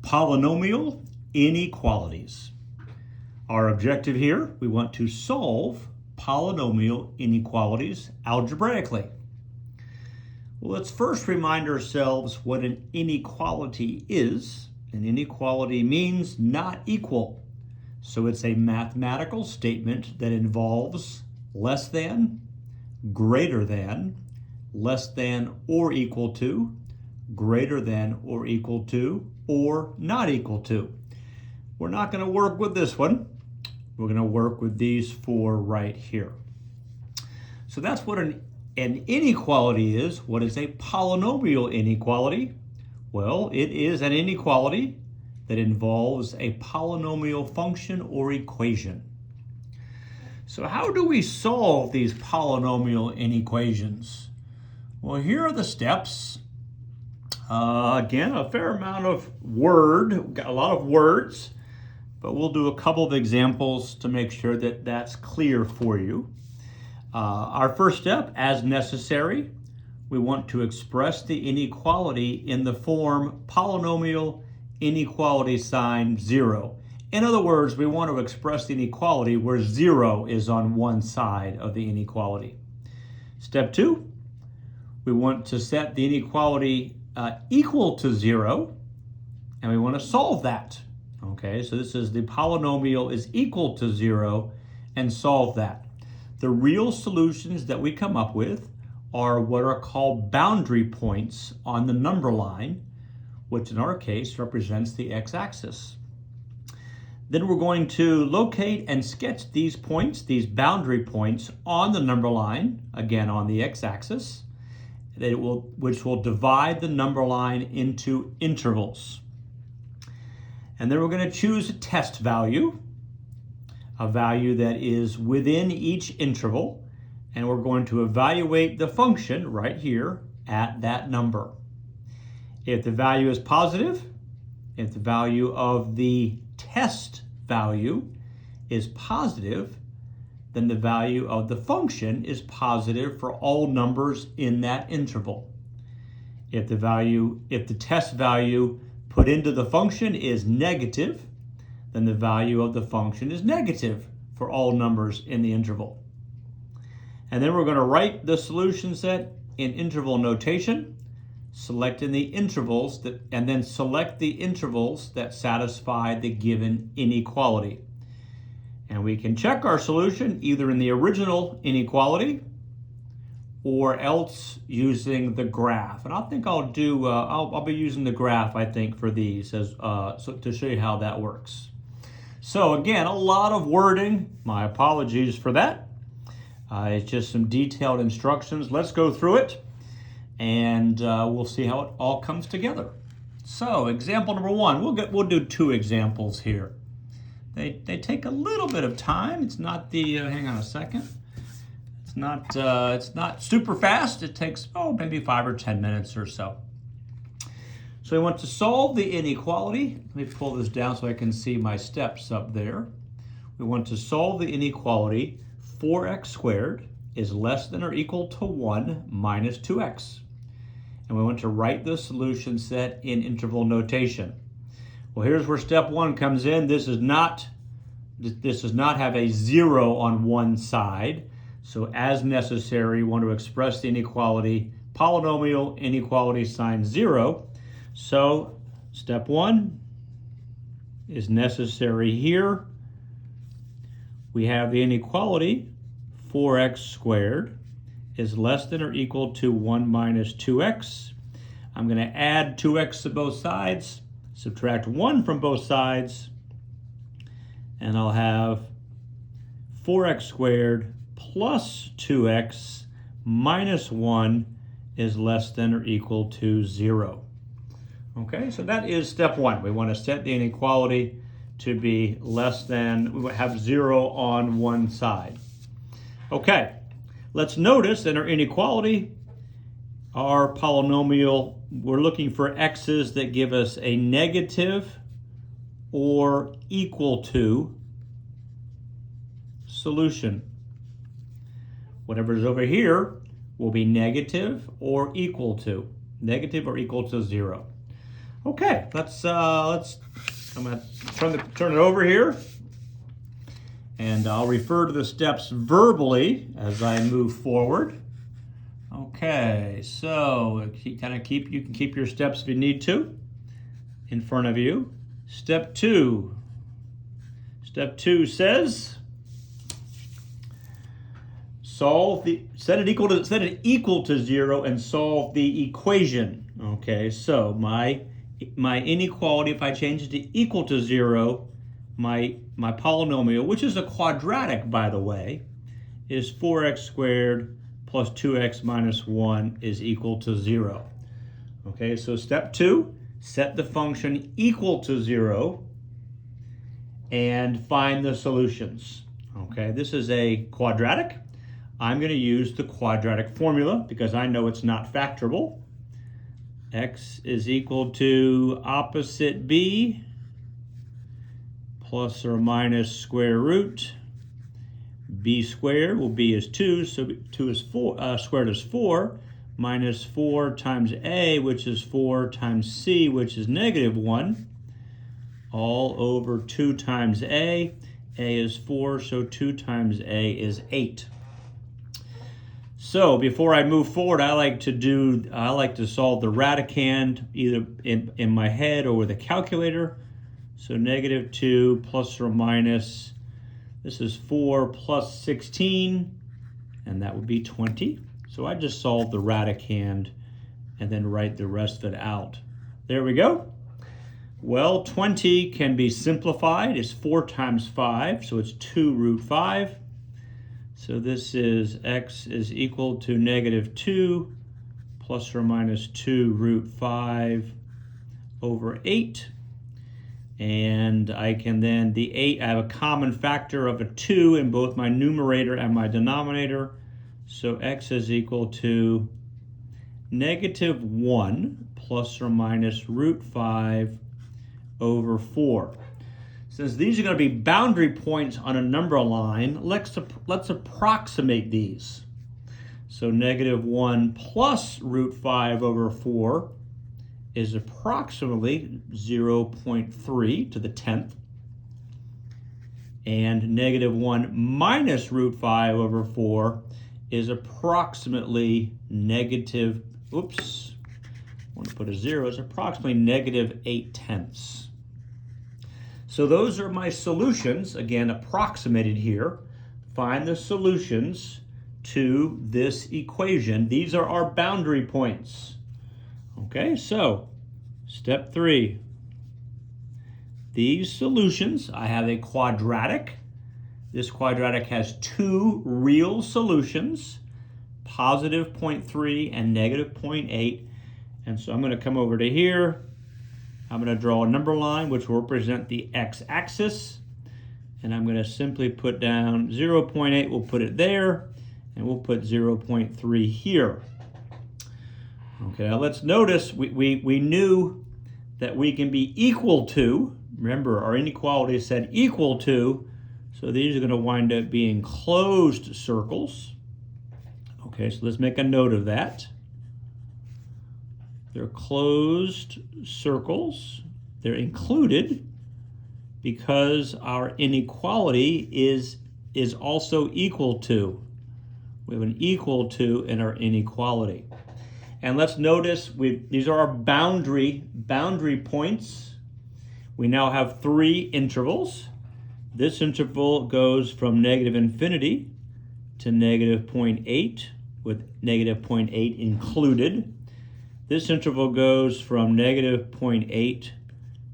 Polynomial inequalities. Our objective here, we want to solve polynomial inequalities algebraically. Well, let's first remind ourselves what an inequality is. An inequality means not equal. So it's a mathematical statement that involves less than, greater than, less than or equal to, greater than or equal to, or not equal to. We're not going to work with this one. We're going to work with these four right here. So that's what an inequality is. What is a polynomial inequality? Well, it is an inequality that involves a polynomial function or equation. So how do we solve these polynomial inequations? Well, here are the steps. Again, a fair amount of a lot of words, but we'll do a couple of examples to make sure that that's clear for you. Our first step, as necessary, we want to express the inequality in the form polynomial inequality sign 0. In other words, we want to express the inequality where 0 is on one side of the inequality. Step 2, we want to set the inequality equal to 0, and we want to solve that. Okay, so this is the polynomial is equal to 0 and solve that. The real solutions that we come up with are what are called boundary points on the number line, which in our case represents the x-axis. Then we're going to locate and sketch these points, these boundary points on the number line, again on the x-axis, which will divide the number line into intervals. And then we're going to choose a test value, a value that is within each interval, and we're going to evaluate the function right here at that number. If the value is positive, if the value of the test value is positive, then the value of the function is positive for all numbers in that interval. If the test value put into the function is negative, then the value of the function is negative for all numbers in the interval. And then we're going to write the solution set in interval notation, selecting the intervals and then select the intervals that satisfy the given inequality. And we can check our solution either in the original inequality or else using the graph. And I think I'll be using the graph, I think, for these to show you how that works. So again, a lot of wording. My apologies for that. It's just some detailed instructions. Let's go through it, and we'll see how it all comes together. So example number 1, we'll do 2 examples here. They take a little bit of time. It's not the hang on a second. It's not super fast. It takes maybe 5 or 10 minutes or so. So we want to solve the inequality. Let me pull this down so I can see my steps up there. We want to solve the inequality 4x squared is less than or equal to 1 minus 2x. And we want to write the solution set in interval notation. Well, here's where step 1 comes in. This does not have a 0 on one side. So as necessary, we want to express the inequality, polynomial inequality sign 0. So step 1 is necessary here. We have the inequality 4x squared is less than or equal to 1 minus 2x. I'm going to add 2x to both sides, subtract 1 from both sides, and I'll have 4x squared plus 2x minus 1 is less than or equal to 0. Okay, so that is step 1. We want to set the inequality to be less than, we have 0 on one side. Okay, let's notice in our inequality, our polynomial, we're looking for x's that give us a negative or equal to solution. Whatever is over here will be negative or equal to 0. Okay, I'm gonna turn it over here, and I'll refer to the steps verbally as I move forward. Okay, so you can keep your steps if you need to in front of you. Step 2. Step 2 says set it equal to 0 and solve the equation. Okay, so my inequality, if I change it to equal to 0, my polynomial, which is a quadratic, by the way, is 4x squared plus 2x minus 1 is equal to 0. Okay, so step 2, set the function equal to 0 and find the solutions. Okay, this is a quadratic. I'm going to use the quadratic formula because I know it's not factorable. X is equal to opposite b plus or minus square root. B squared, well, b is 2, so 2 is 4, squared is 4, minus 4 times a, which is 4, times c, which is negative 1, all over 2 times a. A is 4, so 2 times a is 8. So before I move forward, I like to solve the radicand either in my head or with a calculator. So negative 2 plus or minus, this is 4 plus 16, and that would be 20. So I just solve the radicand and then write the rest of it out. There we go. Well, 20 can be simplified. It's 4 times 5, so it's 2 root 5. So this is x is equal to negative 2 plus or minus 2 root 5 over 8. And I can then, the 8, I have a common factor of a 2 in both my numerator and my denominator. So x is equal to negative 1 plus or minus root 5 over 4. Since these are going to be boundary points on a number line, let's approximate these. So negative 1 plus root 5 over 4 is approximately 0.3 to the 10th. And negative 1 minus root 5 over 4 is approximately negative, oops, I want to put a 0, it's approximately negative 8/10. So those are my solutions, again, approximated here. Find the solutions to this equation. These are our boundary points. Okay, so step 3. These solutions, I have a quadratic. This quadratic has 2 real solutions, positive 0.3 and negative 0.8. And so I'm going to come over to here. I'm going to draw a number line which will represent the x-axis, and I'm going to simply put down 0.8, we'll put it there, and we'll put 0.3 here. Okay, now let's notice we knew that we can be equal to, remember our inequality said equal to, so these are going to wind up being closed circles. Okay, so let's make a note of that. They're closed circles. They're included because our inequality is also equal to. We have an equal to in our inequality. And let's notice these are our boundary points. We now have 3 intervals. This interval goes from negative infinity to negative 0.8 with negative 0.8 included. This interval goes from negative 0.8,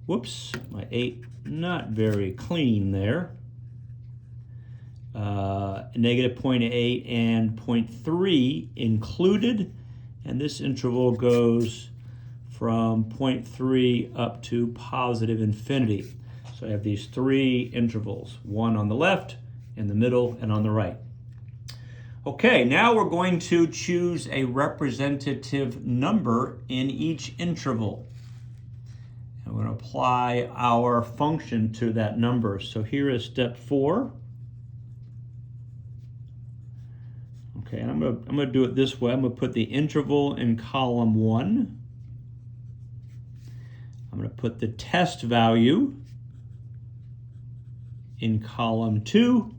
whoops, my 8 not very clean there, negative 0.8 and 0.3 included, and this interval goes from 0.3 up to positive infinity. So I have these 3 intervals, one on the left, in the middle, and on the right. Okay, now we're going to choose a representative number in each interval. And we're going to apply our function to that number. So here is step 4. Okay, and I'm going to do it this way. I'm going to put the interval in column 1. going to put the test value in column 2,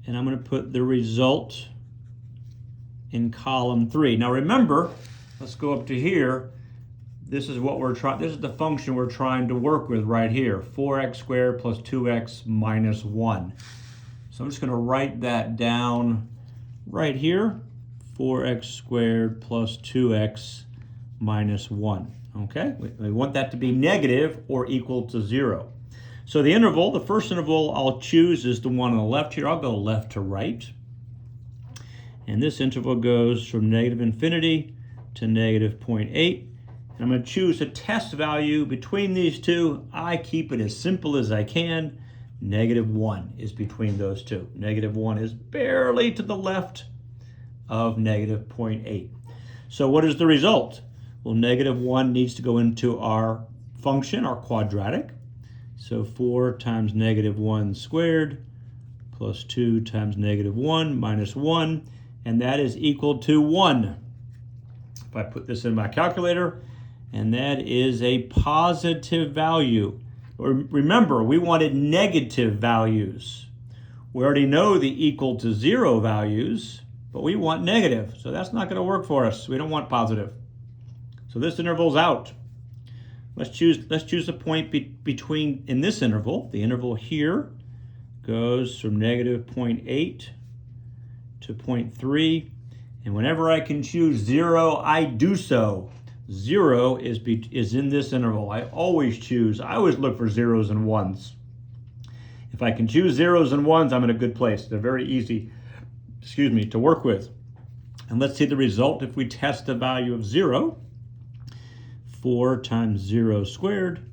and I'm going to put the result in column 3. Now remember, let's go up to here. This is what we're trying, this is the function we're trying to work with right here, 4x squared plus 2x minus 1. So I'm just going to write that down right here, 4x squared plus 2x minus 1. Okay, we want that to be negative or equal to 0. So the interval, the first interval I'll choose is the one on the left here. I'll go left to right. And this interval goes from negative infinity to negative 0.8. And I'm going to choose a test value between these two. I keep it as simple as I can. Negative 1 is between those two. Negative 1 is barely to the left of negative 0.8. So what is the result? Well, negative 1 needs to go into our function, our quadratic. So 4 times negative 1 squared plus 2 times negative 1 minus 1, and that is equal to 1. If I put this in my calculator, and that is a positive value. Remember, we wanted negative values. We already know the equal to 0 values, but we want negative, so that's not going to work for us. We don't want positive. So this interval's out. Let's choose a point between, in this interval, the interval here goes from negative 0.8 to 0.3, and whenever I can choose 0, I do so. 0 is in this interval. I always look for 0s and 1s. If I can choose 0s and 1s, I'm in a good place. They're very easy, to work with. And let's see the result if we test the value of 0. 4 times 0 squared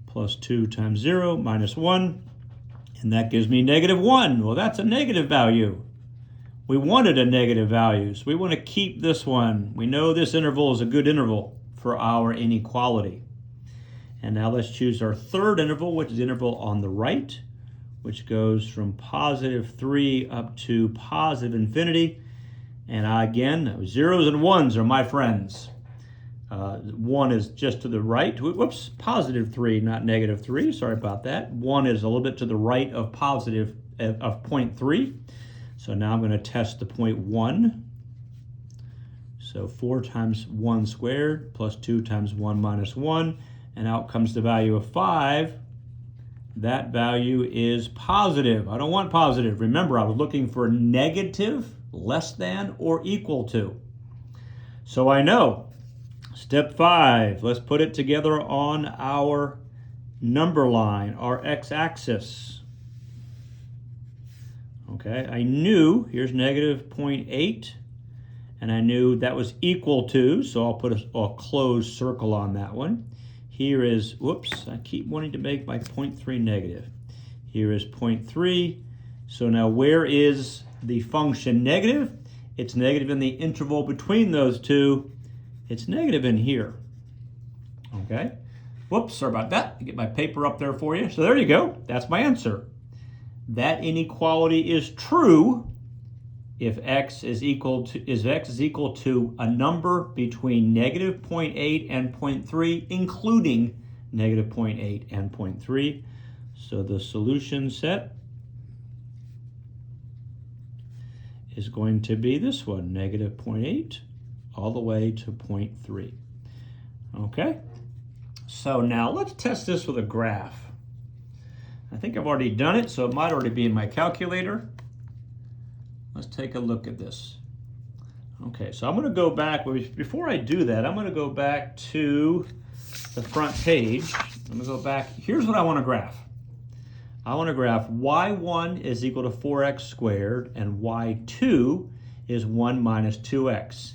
plus 2 times 0 minus 1, and that gives me negative 1. Well, that's a negative value. We wanted a negative value, so we want to keep this one. We know this interval is a good interval for our inequality. And now let's choose our third interval, which is the interval on the right, which goes from positive 3 up to positive infinity. And again, 0s and 1s are my friends. 1 is just to the right. Whoops, positive 3, not negative 3. Sorry about that. 1 is a little bit to the right of positive of 0.3. So now I'm going to test the 0.1. So 4 times 1 squared plus 2 times 1 minus 1. And out comes the value of 5. That value is positive. I don't want positive. Remember, I was looking for negative, less than, or equal to. So I know. Step 5, let's put it together on our number line, our x-axis. Okay, I knew, here's negative 0.8, and I knew that was equal to, so I'll put a closed circle on that one. Here is, whoops, I keep wanting to make my 0.3 negative. Here is 0.3, so now where is the function negative? It's negative in the interval between those two. It's negative in here, okay? Whoops, sorry about that. I'll get my paper up there for you. So there you go, that's my answer. That inequality is true if x is equal to a number between negative 0.8 and 0.3, including negative 0.8 and 0.3. So the solution set is going to be this one, negative 0.8 all the way to 0.3. Okay, so now let's test this with a graph. I think I've already done it, so it might already be in my calculator. Let's take a look at this. Okay, so I'm going to go back. Before I do that, I'm going to go back to the front page. I'm going to go back. Here's what I want to graph. I want to graph y1 is equal to 4x squared, and y2 is 1 minus 2x.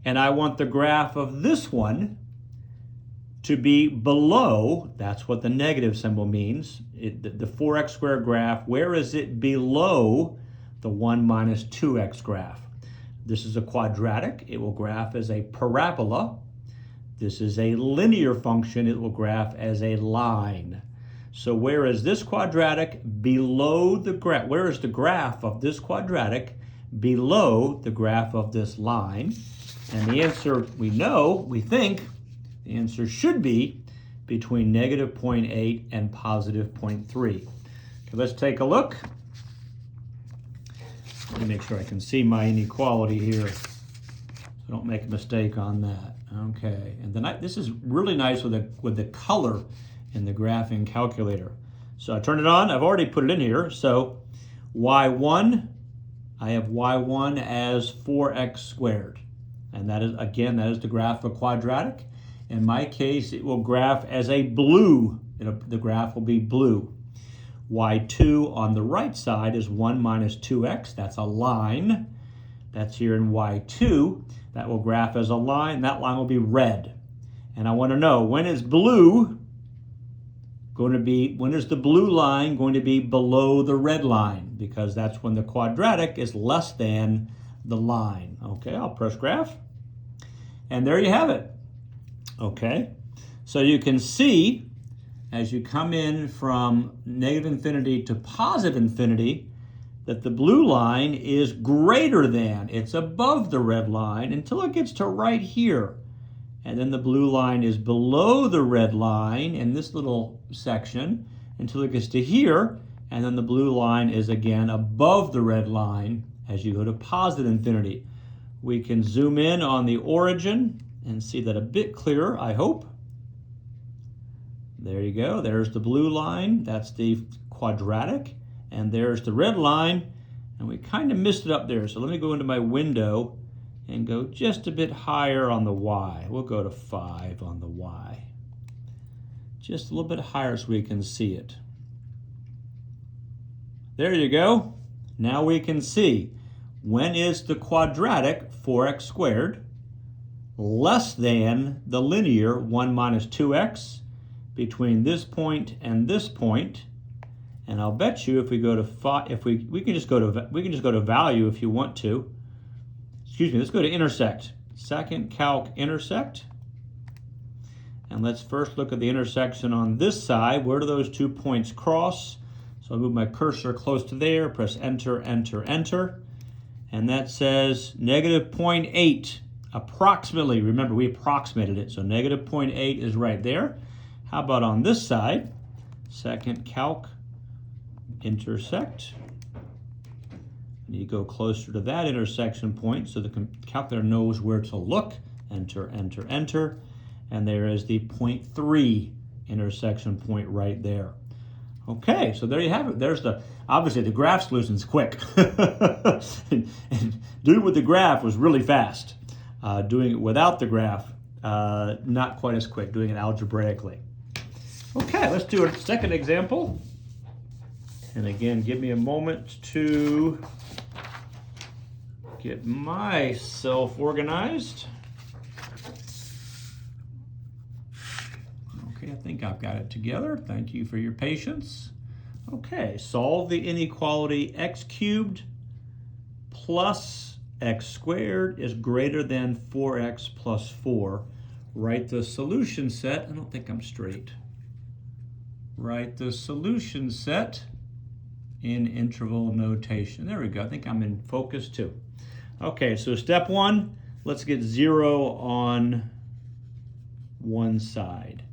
And I want the graph of this one to be below, that's what the negative symbol means, the 4x squared graph, where is it below the 1 minus 2x graph? This is a quadratic, it will graph as a parabola. This is a linear function, it will graph as a line. So where is this quadratic below the graph? Where is the graph of this quadratic below the graph of this line? And the answer we know, we think, the answer should be between negative 0.8 and positive 0.3. Okay, let's take a look. Let me make sure I can see my inequality here so I don't make a mistake on that. Okay, and then this is really nice with the color in the graphing calculator. So I turn it on. I've already put it in here. So y1, I have y1 as 4x squared. And that is, again, that is the graph of a quadratic. In my case, it will graph as a blue. The graph will be blue. y2 on the right side is 1 minus 2x. That's a line. That's here in y2. That will graph as a line. That line will be red. And I want to know, when is the blue line going to be below the red line? Because that's when the quadratic is less than the line. Okay, I'll press graph. And there you have it. Okay, so you can see as you come in from negative infinity to positive infinity that the blue line is greater than, it's above the red line until it gets to right here. And then the blue line is below the red line in this little section until it gets to here. And then the blue line is again above the red line as you go to positive infinity. We can zoom in on the origin and see that a bit clearer, I hope. There you go. There's the blue line. That's the quadratic. And there's the red line. And we kind of missed it up there. So let me go into my window and go just a bit higher on the y. We'll go to 5 on the y. Just a little bit higher so we can see it. There you go. Now we can see, when is the quadratic 4x squared less than the linear 1 minus 2x between this point and this point? And I'll bet you if we go to 5, if we can just go to value if you want to. Excuse me, let's go to intersect. Second calc intersect. And let's first look at the intersection on this side. Where do those 2 points cross? So I'll move my cursor close to there, press enter, enter, enter. And that says negative 0.8, approximately. Remember, we approximated it, so negative 0.8 is right there. How about on this side? Second calc intersect. You go closer to that intersection point so the calculator knows where to look. Enter, enter, enter. And there is the 0.3 intersection point right there. Okay, so there you have it. There's obviously the graph solution's quick. and doing it with the graph was really fast. Doing it without the graph, not quite as quick, doing it algebraically. Okay, let's do a second example. And again, give me a moment to get myself organized. Okay, I think I've got it together. Thank you for your patience. Okay, solve the inequality x cubed plus x squared is greater than 4x plus 4. Write the solution set. I don't think I'm straight. Write the solution set in interval notation. There we go. I think I'm in focus too. Okay, so step 1, let's get 0 on one side.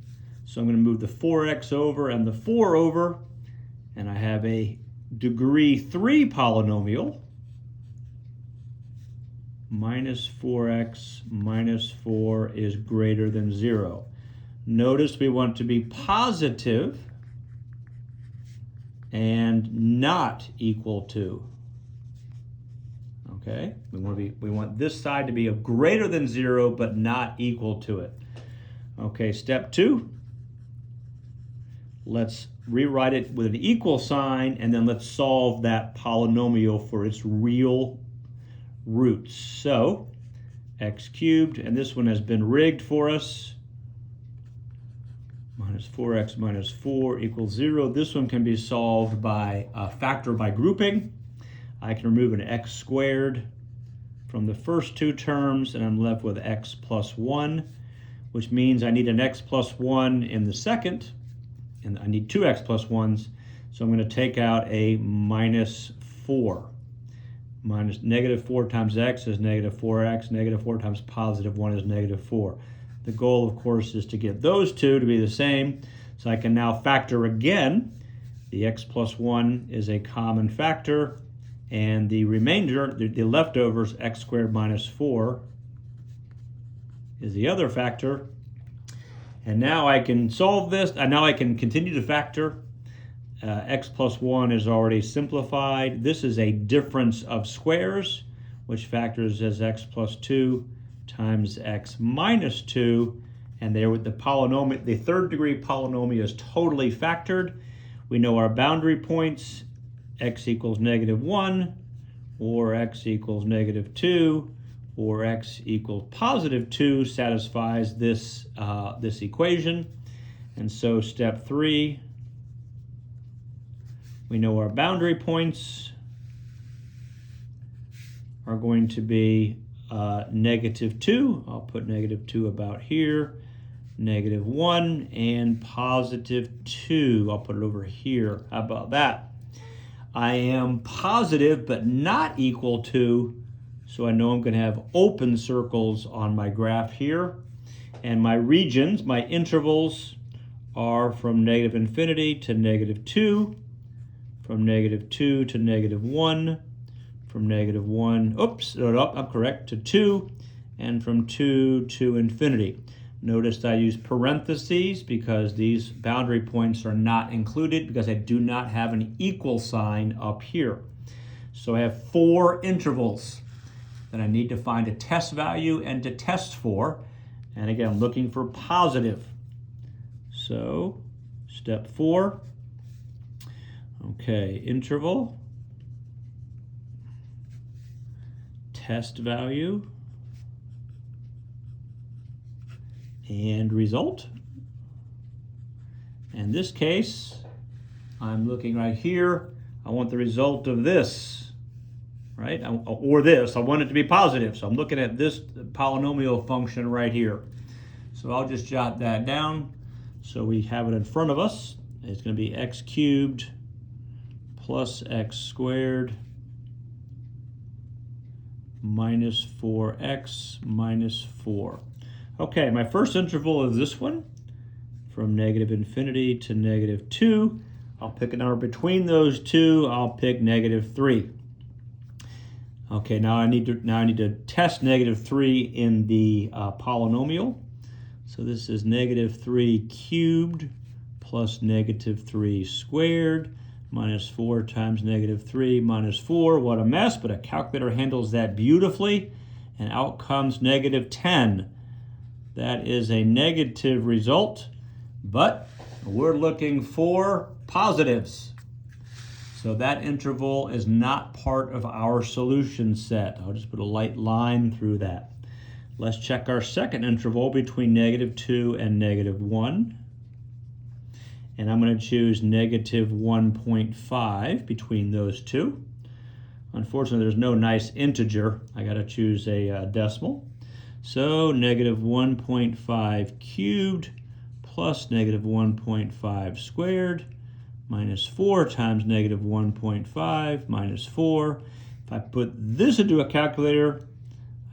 So I'm going to move the 4x over and the 4 over, and I have a degree 3 polynomial. Minus 4x minus 4 is greater than 0. Notice we want to be positive and not equal to. Okay, we want this side to be a greater than 0 but not equal to it. Okay, step 2. Let's rewrite it with an equal sign, and then let's solve that polynomial for its real roots. So x cubed, and this one has been rigged for us. Minus 4x minus 4 equals 0. This one can be solved by a factor by grouping. I can remove an x squared from the first two terms, and I'm left with x plus 1, which means I need an x plus 1 in the second, and I need two x plus 1s, so I'm going to take out a minus 4. Minus negative 4 times x is negative 4x, negative 4 times positive 1 is negative 4. The goal, of course, is to get those two to be the same. So I can now factor again. The x plus 1 is a common factor, and the remainder, the leftovers, x squared minus 4, is the other factor. And now I can solve this, and now I can continue to factor. X plus 1 is already simplified. This is a difference of squares, which factors as x plus 2 times x minus 2. And there with the polynomial, the third degree polynomial is totally factored. We know our boundary points, x equals -1, or x equals -2, or x equals +2 satisfies this, this equation. And so step 3, we know our boundary points are going to be -2. I'll put -2 about here, -1, and +2. I'll put it over here. How about that? I am positive but not equal to, so I know I'm going to have open circles on my graph here. And my regions, my intervals, are from -infinity to -2, from -2 to -1, from -1, I'm correct, to 2, and from 2 to infinity. Notice I use parentheses because these boundary points are not included because I do not have an equal sign up here. So I have 4 intervals that I need to find a test value and to test for. And again, I'm looking for positive. So step 4, okay, interval, test value, and result. In this case, I'm looking right here. I want the result of this, right? Or this. I want it to be positive. So I'm looking at this polynomial function right here. So I'll just jot that down. So we have it in front of us. It's going to be x cubed plus x squared minus 4x minus 4. Okay, my first interval is this one, from -infinity to -2. I'll pick a number between those two. I'll pick -3. Okay, now I need to test -3 in the polynomial. So this is -3 cubed plus -3 squared minus 4 times -3 minus 4. What a mess, but a calculator handles that beautifully, and out comes -10. That is a negative result, but we're looking for positives. So that interval is not part of our solution set. I'll just put a light line through that. Let's check our second interval between -2 and -1. And I'm going to choose -1.5 between those two. Unfortunately, there's no nice integer. I got to choose a decimal. So -1.5 cubed plus -1.5 squared minus 4 times -1.5 minus 4. If I put this into a calculator,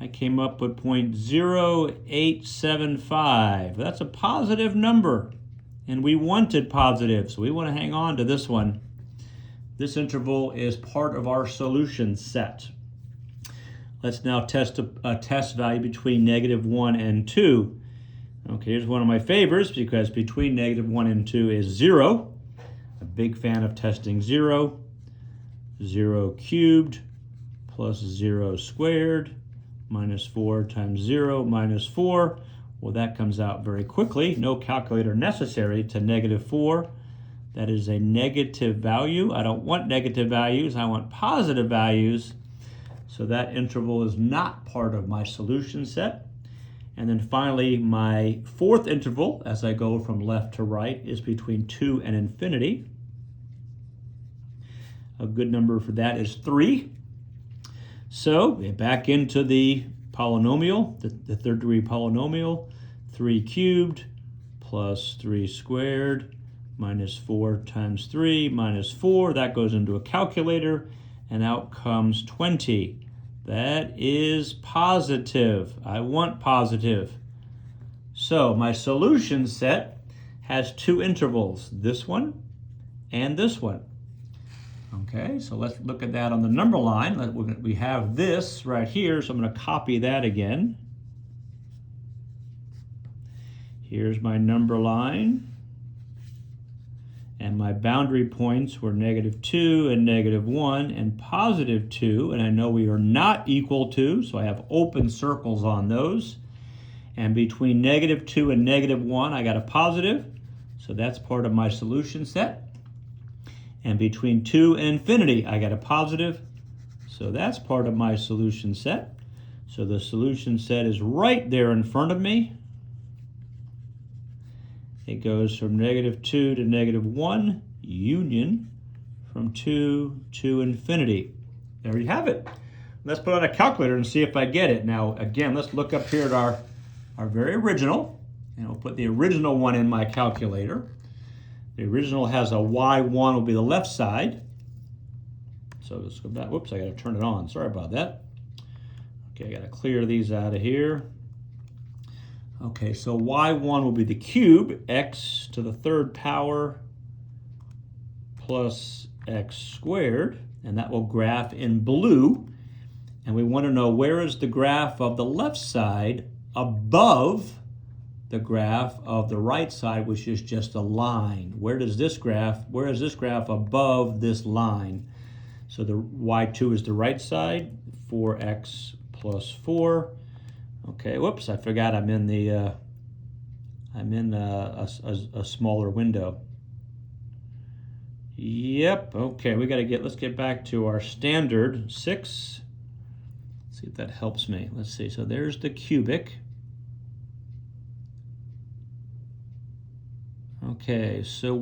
I came up with 0.0875. That's a positive number, and we wanted positive, so we want to hang on to this one. This interval is part of our solution set. Let's now test a test value between -1 and 2. Okay, here's one of my favorites because between -1 and 2 is 0. A big fan of testing 0. 0 cubed plus 0 squared minus 4 times 0 minus 4. Well, that comes out very quickly. No calculator necessary to -4. That is a negative value. I don't want negative values. I want positive values. So that interval is not part of my solution set. And then finally, my fourth interval, as I go from left to right, is between 2 and infinity. A good number for that is 3. So back into the polynomial, the third degree polynomial, 3 cubed plus 3 squared minus 4 times 3 minus 4. That goes into a calculator, and out comes 20. That is positive. I want positive. So my solution set has two intervals, this one and this one. Okay, so let's look at that on the number line. We have this right here, so I'm going to copy that again. Here's my number line. And my boundary points were -2 and -1 and +2. And I know we are not equal to, so I have open circles on those. And between -2 and -1, I got a positive. So that's part of my solution set. And between 2 and infinity, I got a positive. So that's part of my solution set. So the solution set is right there in front of me. It goes from -2 to -1, union from 2 to infinity. There you have it. Let's put on a calculator and see if I get it. Now, again, let's look up here at our very original, and we'll put the original one in my calculator. The original has a y1 will be the left side. So let's go back. Whoops, I got to turn it on. Sorry about that. Okay, I got to clear these out of here. Okay, so y1 will be the cube, x to the third power plus x squared, and that will graph in blue. And we want to know, where is the graph of the left side above the graph of the right side, which is just a line? Where is this graph above this line? So the y2 is the right side, 4x plus 4. Okay, whoops, I forgot I'm in a smaller window. Yep, okay, let's get back to our standard 6. Let's see if that helps me. Let's see, so there's the cubic. Okay, so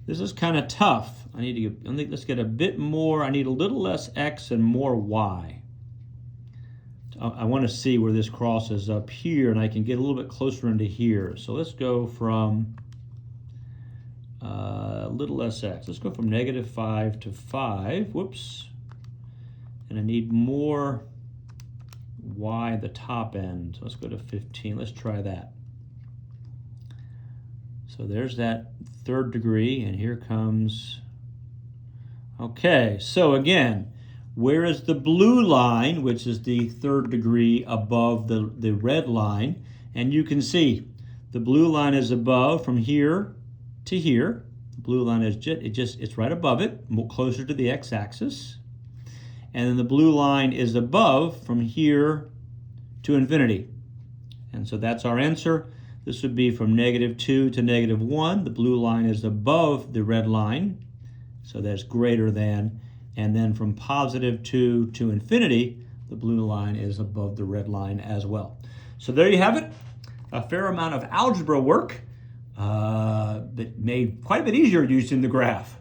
this is kind of tough. Let's get a bit more, I need a little less x and more y. I want to see where this crosses up here, and I can get a little bit closer into here. So let's go from a little less x. Let's go from -5 to 5. Whoops. And I need more y at the top end. So let's go to 15. Let's try that. So there's that third degree, and here comes... Okay, so again, where is the blue line, which is the third degree above the red line? And you can see the blue line is above from here to here. The blue line is it's right above it, closer to the x-axis. And then the blue line is above from here to infinity. And so that's our answer. This would be from -2 to -1. The blue line is above the red line, so that's greater than. And then from +2 to infinity, the blue line is above the red line as well. So there you have it. A fair amount of algebra work that made quite a bit easier using the graph.